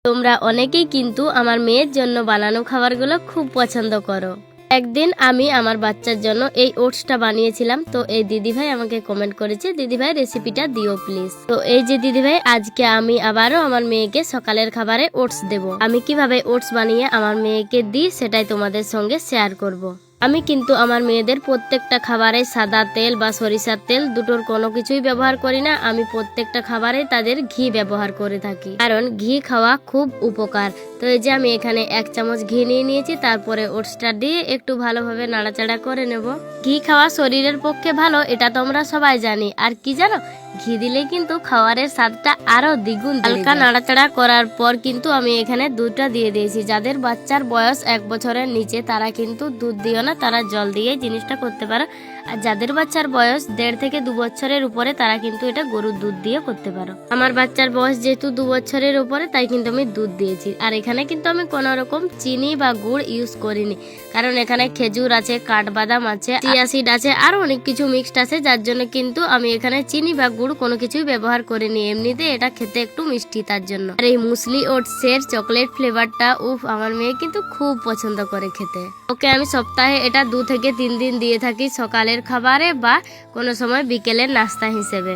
তোমরা অনেকেই কিন্তু আমার মেয়ের জন্য বানানো খাবারগুলো খুব পছন্দ করো। একদিন আমি আমার বাচ্চার জন্য এই ওটসটা বানিয়েছিলাম, তো এই দিদিভাই আমাকে কমেন্ট করেছে, দিদিভাই রেসিপিটা দিও প্লিজ। তো এই যে দিদিভাই, আজকে আমি আবারও আমার মেয়েকে সকালের খাবারে ওটস দেব। আমি কিভাবে ওটস বানিয়ে আমার মেয়েকে দিই সেটাই তোমাদের সঙ্গে শেয়ার করব। আমি কিন্তু আমার মেয়েদের প্রত্যেকটা খাবারে সাদা তেল বা সরিষার তেল দুটোর কোনো কিছুই ব্যবহার করি না। আমি প্রত্যেকটা খাবারে তাদের ঘি ব্যবহার করে থাকি, কারণ ঘি খাওয়া খুব উপকার। তো এই যে আমি এখানে 1 চামচ ঘি নিয়ে নিয়েছি, তারপরে ওটসটা দিয়ে একটু ভালোভাবে নাড়াচাড়া করে নেব। ঘি খাওয়া শরীরের পক্ষে ভালো, এটা তোমরা সবাই জানি। আর কি জানো, ঘি দিলে কিন্তু খাবারের স্বাদটা আরো দ্বিগুণ। হালকা নাড়াচাড়া করার পর কিন্তু আমি এখানে দুধটা দিয়ে দিয়েছি। যাদের বাচ্চার বয়স 1 বছরের নিচে তারা কিন্তু দুধ দিও না, তারা জল দিয়ে জিনিসটা করতে পারো। আর যাদের বাচ্চার বয়স 1.5 থেকে 2 বছরের উপরে তারা কিন্তু এটা গরুর দুধ দিয়ে করতে পারো। আমার বাচ্চার বয়স যেহেতু 2 বছরের উপরে, তাই কিন্তু আমি দুধ দিয়েছি। আর এখানে কিন্তু আমি কোনো রকম চিনি বা গুড় ইউজ করিনি, কারণ এখানে খেজুর আছে, কাঠবাদাম আছে, চিয়া সিড আছে, আরো অনেক কিছু মিক্সড আছে, যার জন্য কিন্তু আমি এখানে চিনি বা গুড় কোনো কিছুই ব্যবহার করিনি। এমনিতে এটা খেতে একটু মিষ্টি, তার জন্য। আর এই মুসলি ওটসের চকলেট ফ্লেভারটা আমার মেয়ে কিন্তু খুব পছন্দ করে খেতে। ওকে আমি সপ্তাহে এটা 2 থেকে 3 দিন দিয়ে থাকি, সকালের খাবারে বা কোনো সময় বিকেলের নাস্তা হিসেবে।